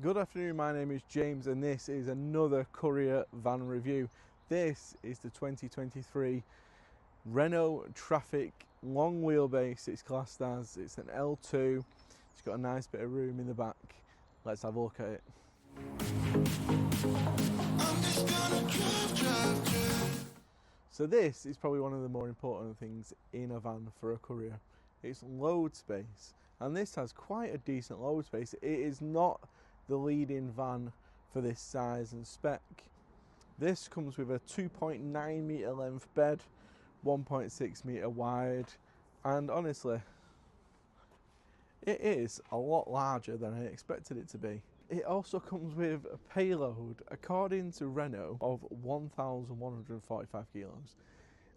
Good afternoon, my name is James and this is another Courier van review. This is the 2023 Renault Trafic long wheelbase. It's classed as, it's an L2, it's got a nice bit of room in the back. Let's have a look at it. So this is probably one of the more important things in a van for a courier. It's load space, and this has quite a decent load space. It is not the leading van for this size and spec. This comes with a 2.9 metre length bed, 1.6 metre wide, and honestly, it is a lot larger than I expected it to be. It also comes with a payload, according to Renault, of 1,145 kilos.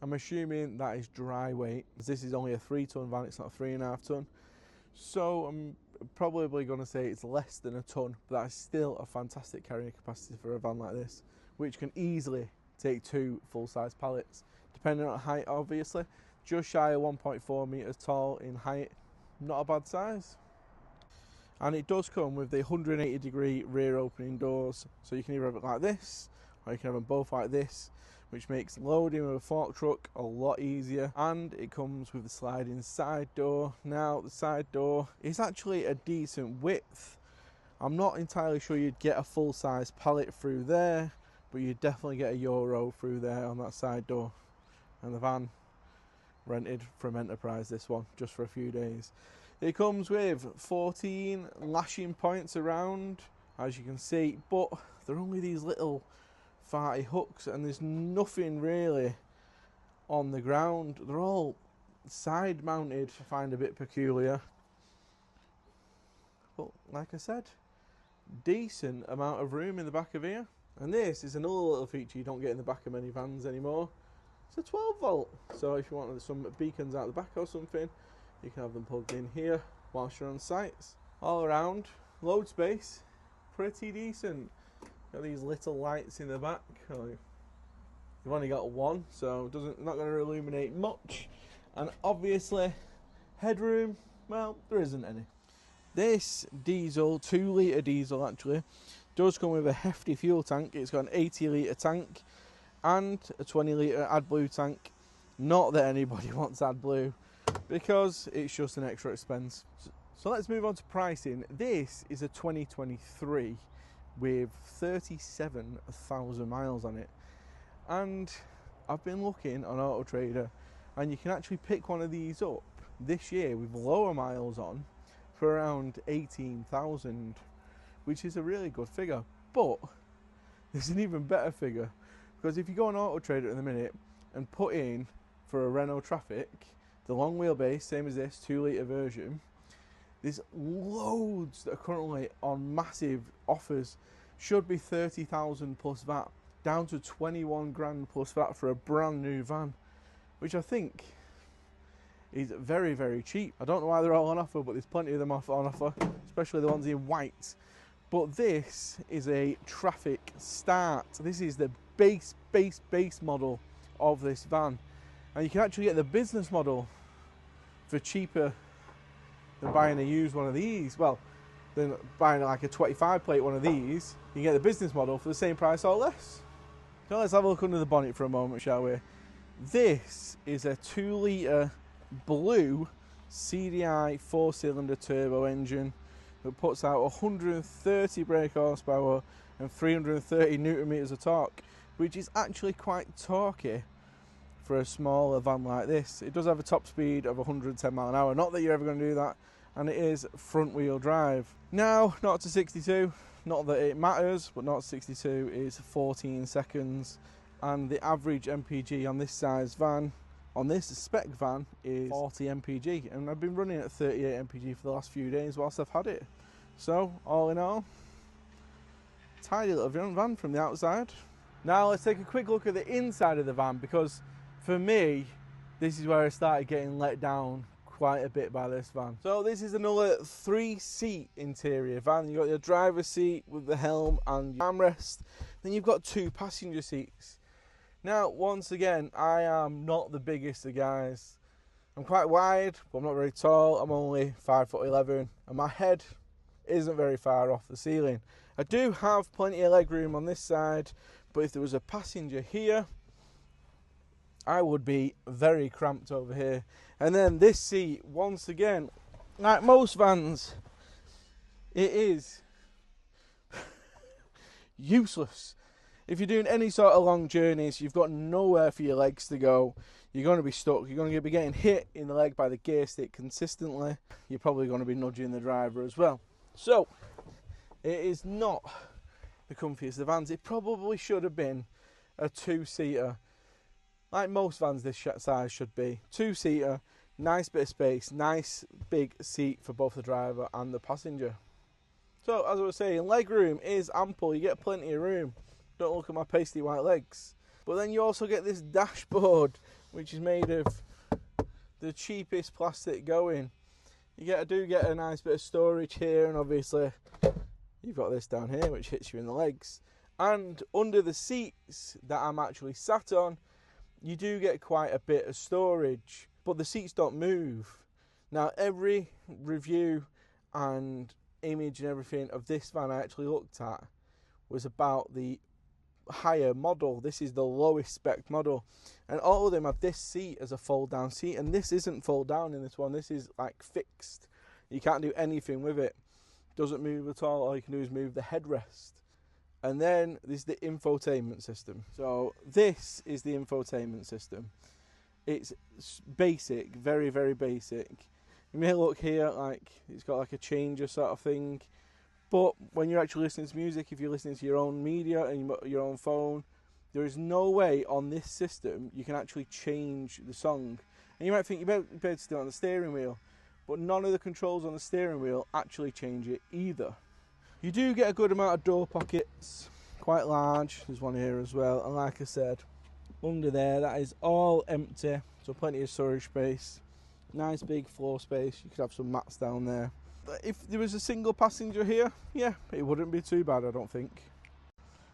I'm assuming that is dry weight. This is only a 3-ton van, it's not a 3.5 ton. So I'm probably going to say it's less than a ton, but that is still a fantastic carrying capacity for a van like this, which can easily take 2 full-size pallets, depending on height obviously. Just shy of 1.4 metres tall in height, not a bad size. And it does come with the 180-degree rear opening doors, so you can either have it like this, or you can have them both like this, which makes loading with a fork truck a lot easier. And it comes with the sliding side door. Now the side door is actually a decent width. I'm not entirely sure you'd get a full-size pallet through there, but you'd definitely get a Euro through there on that side door. And the van rented from Enterprise, this one, just for a few days. It comes with 14 lashing points around, as you can see, but they're only these little farty hooks, and there's nothing really on the ground. They're all side mounted. I find a bit peculiar, but like I said, decent amount of room in the back of here. And this is another little feature you don't get in the back of many vans anymore. It's a 12 volt, so if you want some beacons out the back or something, you can have them plugged in here whilst you're on sites. All around, load space, pretty decent. Got these little lights in the back. You've only got one, so not going to illuminate much. And obviously, headroom, well, there isn't any. This diesel, 2 litre diesel actually, does come with a hefty fuel tank. It's got an 80 litre tank and a 20 litre AdBlue tank. Not that anybody wants AdBlue, because it's just an extra expense. So let's move on to pricing. This is a 2023 with 37,000 miles on it, and I've been looking on Auto Trader, and you can actually pick one of these up this year with lower miles on for around 18,000, which is a really good figure. But there's an even better figure, because if you go on Auto Trader in the minute and put in for a Renault Trafic, the long wheelbase, same as this 2 litre version, there's loads that are currently on massive offers. Should be 30,000 plus VAT, down to 21 grand plus VAT for a brand new van, which I think is very, very cheap. I don't know why they're all on offer, but there's plenty of them on offer, especially the ones in white. But this is a Trafic Start. This is the base model of this van. And you can actually get the business model for cheaper than buying a used one of these. Well, than buying like a 25 plate one of these. You can get the business model for the same price or less. So let's have a look under the bonnet for a moment, shall we? This is a 2 litre blue CDI 4-cylinder turbo engine that puts out 130 brake horsepower and 330 newton meters of torque, which is actually quite torquey for a smaller van like this. It does have a top speed of 110 mile an hour, not that you're ever going to do that, and it is front wheel drive. Now, 0 to 62, not that it matters, but 0 to 62 is 14 seconds, and the average MPG on this size van, on this spec van, is 40 MPG, and I've been running at 38 MPG for the last few days whilst I've had it. So, all in all, tidy little van from the outside. Now let's take a quick look at the inside of the van, because for me, this is where I started getting let down quite a bit by this van. So this is another 3-seat interior van. You've got your driver's seat with the helm and your armrest. Then you've got 2 passenger seats. Now, once again, I am not the biggest of guys. I'm quite wide, but I'm not very tall. I'm only 5'11", and my head isn't very far off the ceiling. I do have plenty of leg room on this side, but if there was a passenger here, I would be very cramped over here. And then this seat, once again, like most vans, it is useless. If you're doing any sort of long journeys, you've got nowhere for your legs to go. You're going to be stuck. You're going to be getting hit in the leg by the gear stick consistently. You're probably going to be nudging the driver as well. So, it is not the comfiest of vans. It probably should have been a two-seater, like most vans this size should be. Two-seater, nice bit of space, nice big seat for both the driver and the passenger. So, as I was saying, leg room is ample. You get plenty of room. Don't look at my pasty white legs. But then you also get this dashboard, which is made of the cheapest plastic going. You do get a nice bit of storage here, and obviously you've got this down here, which hits you in the legs. And under the seats that I'm actually sat on, you do get quite a bit of storage, but the seats don't move. Now, every review and image and everything of this van I actually looked at was about the higher model. This is the lowest spec model, and all of them have this seat as a fold down seat, and this isn't fold down in this one. This is like fixed. You can't do anything with it. Doesn't move at all. All you can do is move the headrest. And then there's the infotainment system. So this is the infotainment system. It's basic, very, very basic. You may look here like it's got like a changer sort of thing, but when you're actually listening to music, if you're listening to your own media and your own phone, there is no way on this system you can actually change the song. And you might think you're better to do it on the steering wheel, but none of the controls on the steering wheel actually change it either. You do get a good amount of door pockets, quite large. There's one here as well, and like I said, under there that is all empty, so plenty of storage space. Nice big floor space. You could have some mats down there. If there was a single passenger here, yeah, it wouldn't be too bad, I don't think.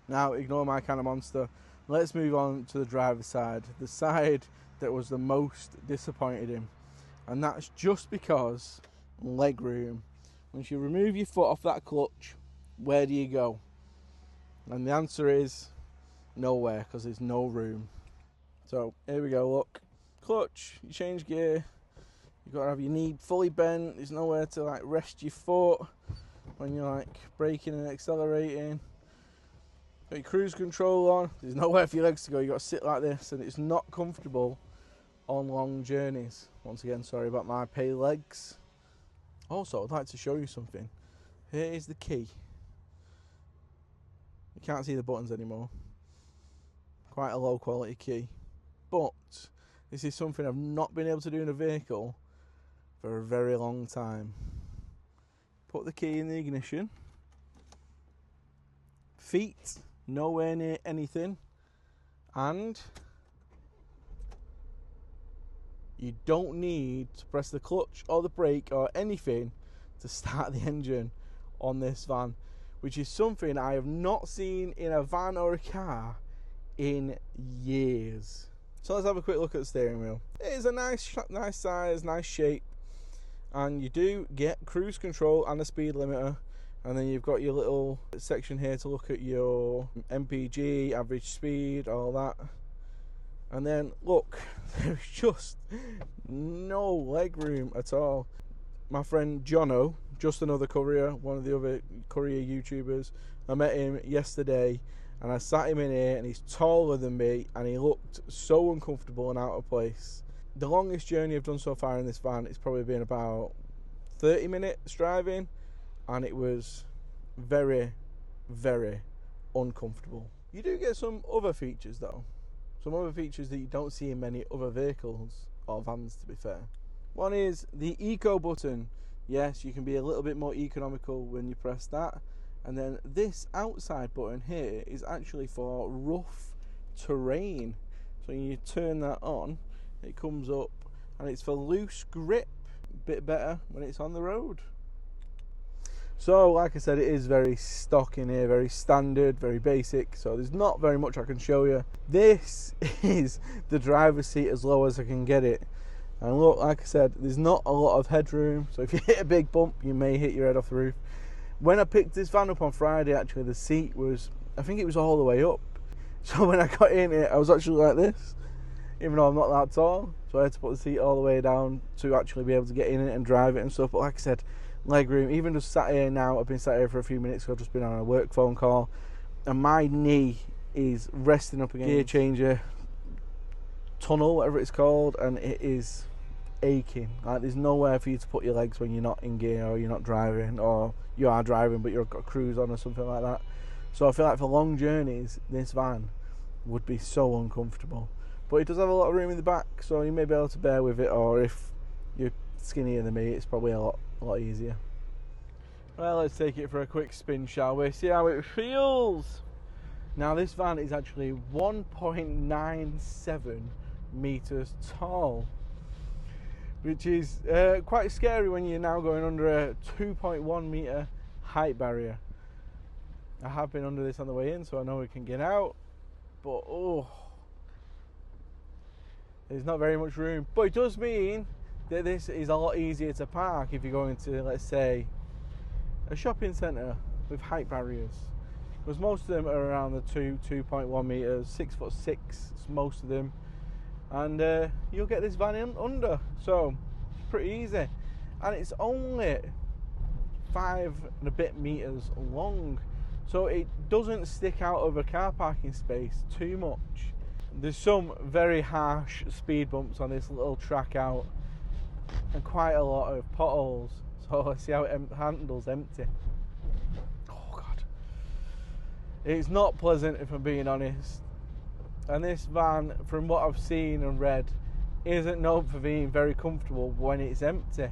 Now, ignore my kind of monster. Let's move on to the driver's side, the side that was the most disappointed in. And that's just because leg room. Once you remove your foot off that clutch, where do you go? And the answer is nowhere, because there's no room. So here we go, look. Clutch, you change gear. You've got to have your knee fully bent. There's nowhere to like rest your foot when you're like braking and accelerating. Got your cruise control on. There's nowhere for your legs to go. You've got to sit like this, and it's not comfortable on long journeys. Once again, sorry about my pale legs. Also, I'd like to show you something. Here is the key. You can't see the buttons anymore. Quite a low quality key. But this is something I've not been able to do in a vehicle for a very long time. Put the key in the ignition. Feet nowhere near anything. And you don't need to press the clutch or the brake or anything to start the engine on this van, which is something I have not seen in a van or a car in years. So let's have a quick look at the steering wheel. It is a nice size, nice shape, and you do get cruise control and a speed limiter, and then you've got your little section here to look at your MPG, average speed, all that. And then look, there's just no leg room at all. My friend Jono, just another courier, one of the other courier YouTubers, I met him yesterday, and I sat him in here, and he's taller than me, and he looked so uncomfortable and out of place. The longest journey I've done so far in this van, it's probably been about 30 minutes driving, and it was very, very uncomfortable. You do get some other features though. Some other features that you don't see in many other vehicles, or vans to be fair. One is the eco button. Yes, you can be a little bit more economical when you press that. And then this outside button here is actually for rough terrain. So you turn that on, it comes up, and it's for loose grip. Bit better when it's on the road. So like I said, it is very stock in here, very standard, very basic, so there's not very much I can show you. This is the driver's seat as low as I can get it. And look, like I said, there's not a lot of headroom, so if you hit a big bump, you may hit your head off the roof. When I picked this van up on Friday, actually, the seat was, I think it was all the way up. So when I got in it, I was actually like this, even though I'm not that tall. So I had to put the seat all the way down to actually be able to get in it and drive it and stuff. But like I said, leg room, even just sat here now, I've been sat here for a few minutes, so I've just been on a work phone call, and my knee is resting up against gear changer tunnel, whatever it's called, and it is aching. Like, there's nowhere for you to put your legs when you're not in gear, or you're not driving, or you are driving but you've got a cruise on or something like that. So I feel like for long journeys this van would be so uncomfortable, but it does have a lot of room in the back, so you may be able to bear with it, or if you're skinnier than me, it's probably a lot easier. Well, let's take it for a quick spin, shall we? See how it feels. Now, this van is actually 1.97 meters tall, which is quite scary when you're now going under a 2.1 meter height barrier. I have been under this on the way in, so I know we can get out, but there's not very much room. But it does mean that this is a lot easier to park if you're going to, let's say, a shopping centre with height barriers, because most of them are around the 2.1 meters, 6'6", most of them, and you'll get this van in under, so it's pretty easy, and it's only 5 and a bit meters long, so it doesn't stick out of a car parking space too much. There's some very harsh speed bumps on this little track out, and quite a lot of potholes. So let's see how it handles empty. Oh God, it's not pleasant if I'm being honest. And this van, from what I've seen and read, isn't known for being very comfortable when it's empty,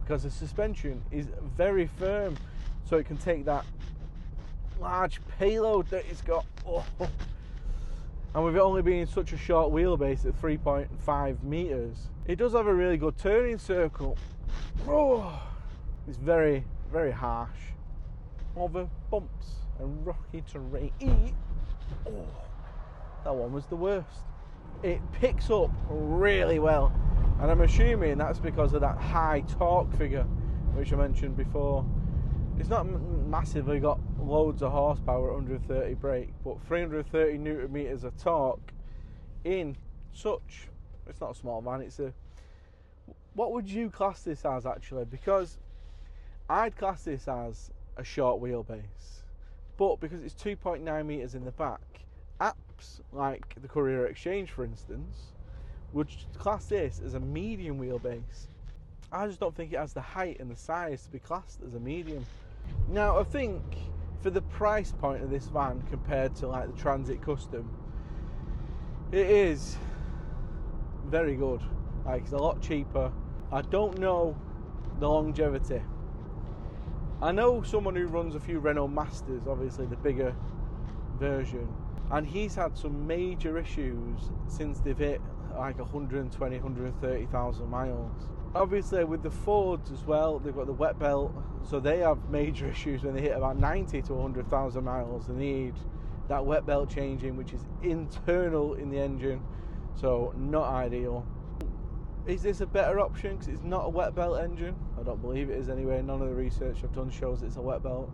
because the suspension is very firm, so it can take that large payload that it's got. And with it only being such a short wheelbase at 3.5 meters, it does have a really good turning circle. It's very, very harsh. Over bumps and rocky terrain. That one was the worst. It picks up really well, and I'm assuming that's because of that high torque figure which I mentioned before. It's not massively got loads of horsepower, 130 brake, but 330 newton meters of torque in such, it's not a small van, it's a, what would you class this as actually? Because I'd class this as a short wheelbase, but because it's 2.9 meters in the back, apps like the Courier Exchange, for instance, would class this as a medium wheelbase. I just don't think it has the height and the size to be classed as a medium. Now, I think for the price point of this van compared to like the Transit Custom, it is very good. Like, it's a lot cheaper. I don't know the longevity. I know someone who runs a few Renault Masters, obviously the bigger version, and he's had some major issues since they've hit like 120, 130,000 miles. Obviously with the Fords as well, they've got the wet belt, so they have major issues when they hit about 90 to 100,000 miles. They need that wet belt changing, which is internal in the engine, so not ideal. Is this a better option because it's not a wet belt engine? I don't believe it is anyway. None of the research I've done shows it's a wet belt.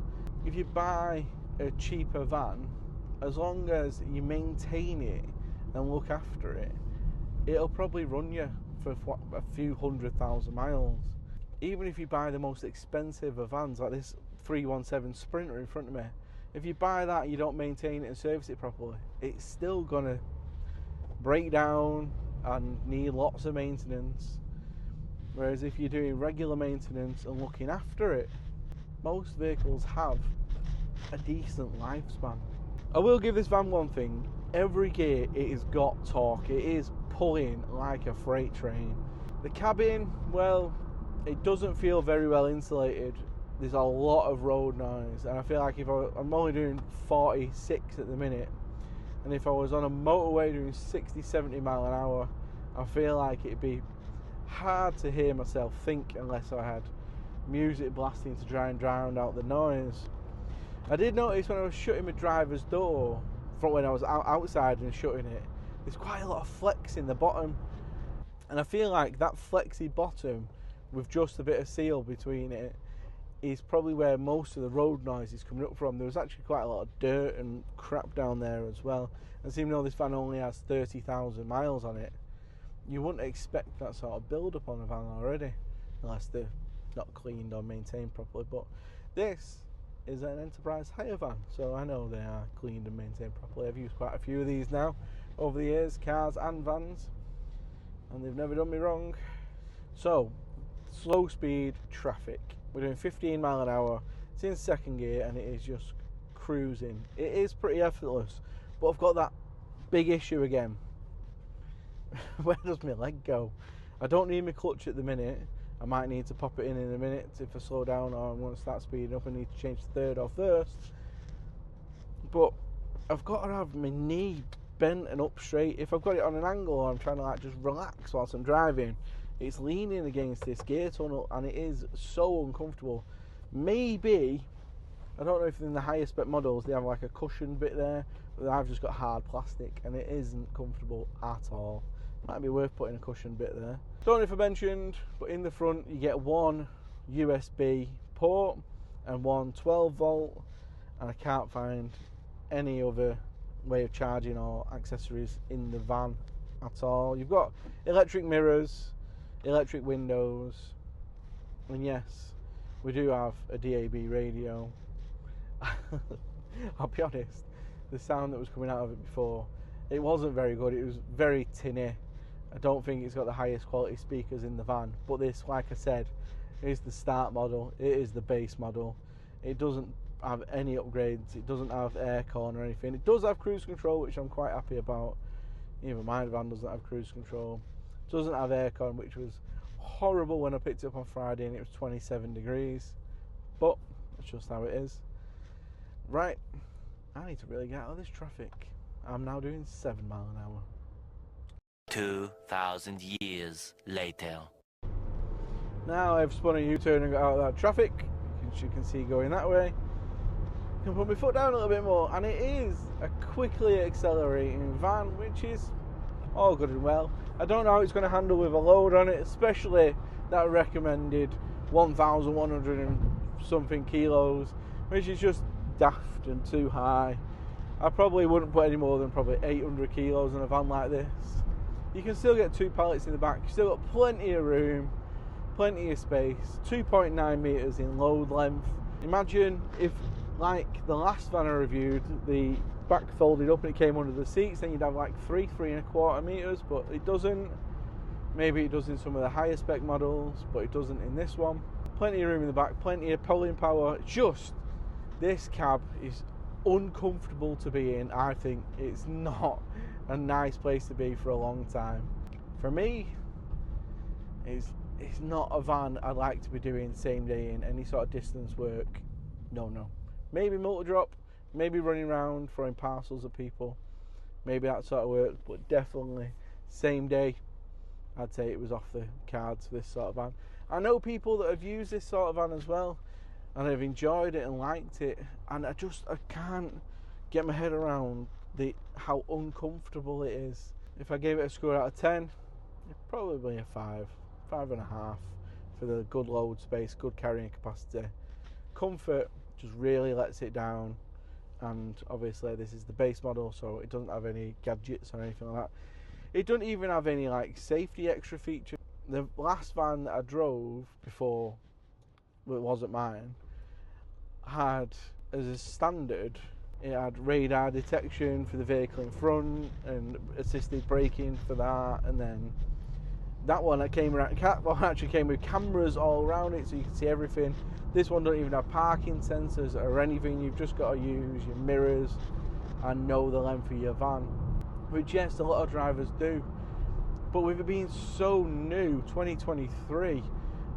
If you buy a cheaper van, as long as you maintain it and look after it, it'll probably run you for a few 100,000 miles. Even if you buy the most expensive of vans, like this 317 Sprinter in front of me, if you buy that and you don't maintain it and service it properly, it's still gonna break down and need lots of maintenance. Whereas if you're doing regular maintenance and looking after it, most vehicles have a decent lifespan. I will give this van one thing: every gear it has got torque. It is pulling like a freight train. The cabin, well, it doesn't feel very well insulated. There's a lot of road noise, and I feel like if I'm only doing 46 at the minute, and if I was on a motorway doing 60, 70 mile an hour, I feel like it'd be hard to hear myself think unless I had music blasting to try and drown out the noise. I did notice when I was shutting my driver's door, from when I was outside and shutting it, there's quite a lot of flex in the bottom, and I feel like that flexy bottom with just a bit of seal between it is probably where most of the road noise is coming up from. There was actually quite a lot of dirt and crap down there as well. And even though this van only has 30,000 miles on it, you wouldn't expect that sort of build up on a van already, unless they're not cleaned or maintained properly. But this is an Enterprise hire van, so I know they are cleaned and maintained properly. I've used quite a few of these now over the years, cars and vans, and they've never done me wrong. So, slow speed Trafic. We're doing 15 mile an hour. It's in second gear and it is just cruising. It is pretty effortless, but I've got that big issue again. Where does my leg go? I don't need my clutch at the minute. I might need to pop it in a minute if I slow down or I want to start speeding up. I need to change to third or first. But I've got to have my knee bent and up straight. If I've got it on an angle or I'm trying to like just relax whilst I'm driving, it's leaning against this gear tunnel and it is so uncomfortable. Maybe, I don't know if in the higher spec models they have like a cushion bit there, but I've just got hard plastic and it isn't comfortable at all. Might be worth putting a cushion bit there. Don't know if I mentioned, but in the front you get one USB port and one 12 volt, and I can't find any other way of charging or accessories in the van at all. You've got electric mirrors, electric windows, and yes, we do have a DAB radio. I'll be honest, the sound that was coming out of it before, it wasn't very good. It was very tinny. I don't think it's got the highest quality speakers in the van, but this, like I said, is the start model. It is the base model. It doesn't have any upgrades. It doesn't have aircon or anything. It does have cruise control, which I'm quite happy about. Even my van doesn't have cruise control. It doesn't have aircon, which was horrible when I picked it up on Friday and it was 27 degrees. But that's just how it is. Right, I need to really get out of this traffic. I'm now doing 7 mile an hour. 2,000 years later. Now I've spun a U-turn and got out of that traffic, as you can see going that way. I can put my foot down a little bit more, and it is a quickly accelerating van, which is all good and well. I don't know how it's going to handle with a load on it, especially that recommended 1,100 and something kilos, which is just daft and too high. I probably wouldn't put any more than probably 800 kilos in a van like this. You can still get 2 pallets in the back. You've still got plenty of room, plenty of space, 2.9 metres in load length. Imagine if, like the last van I reviewed, the back folded up and it came under the seats, then you'd have like 3.25 metres, but it doesn't. Maybe it does in some of the higher spec models, but it doesn't in this one. Plenty of room in the back, plenty of pulling power. Just, this cab is uncomfortable to be in. I think it's not a nice place to be for a long time. For me, it's not a van I'd like to be doing same day in any sort of distance work. No. Maybe multi-drop, maybe running around throwing parcels at people, maybe that sort of work, but definitely same day, I'd say it was off the cards for this sort of van. I know people that have used this sort of van as well and have enjoyed it and liked it, and I can't get my head around how uncomfortable it is. If I gave it a score out of 10, probably a 5.5 for the good load space, good carrying capacity. Comfort just really lets it down, and obviously this is the base model, so it doesn't have any gadgets or anything like that. It doesn't even have any like safety extra features. The last van that I drove before, well, it wasn't mine, had as a standard, it had radar detection for the vehicle in front and assisted braking for that, and then that one that came around, actually came with cameras all around it so you can see everything. This one don't even have parking sensors or anything. You've just got to use your mirrors and know the length of your van, which yes, a lot of drivers do. But with it being so new, 2023,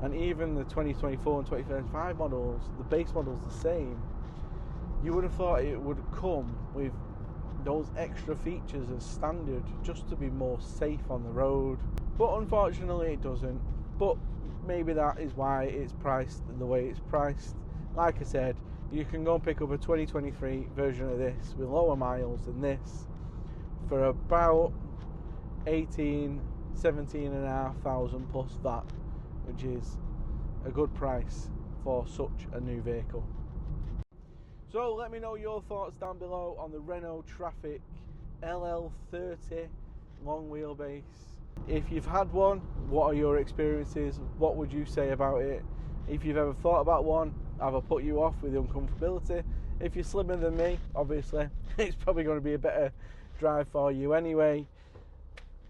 and even the 2024 and 2025 models, the base model's the same, you would have thought it would come with those extra features as standard just to be more safe on the road. But unfortunately it doesn't. But maybe that is why it's priced the way it's priced. Like I said, you can go and pick up a 2023 version of this with lower miles than this for about 17,500 plus that, which is a good price for such a new vehicle. So let me know your thoughts down below on the Renault Trafic LL30 long wheelbase. If you've had one, what are your experiences? What would you say about it? If you've ever thought about one, have I put you off with the uncomfortability? If you're slimmer than me, obviously, it's probably going to be a better drive for you anyway.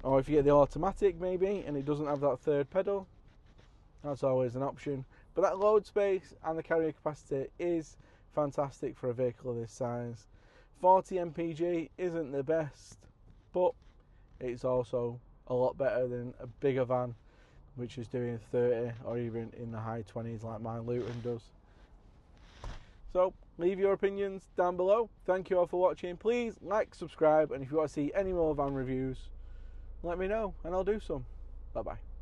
Or if you get the automatic maybe, and it doesn't have that third pedal, that's always an option. But that load space and the carrying capacity is fantastic for a vehicle of this size. 40 mpg isn't the best, but it's also a lot better than a bigger van, which is doing 30 or even in the high 20s like my Luton does. So leave your opinions down below. Thank you all for watching. Please like, subscribe, and if you want to see any more van reviews, let me know and I'll do some. Bye bye.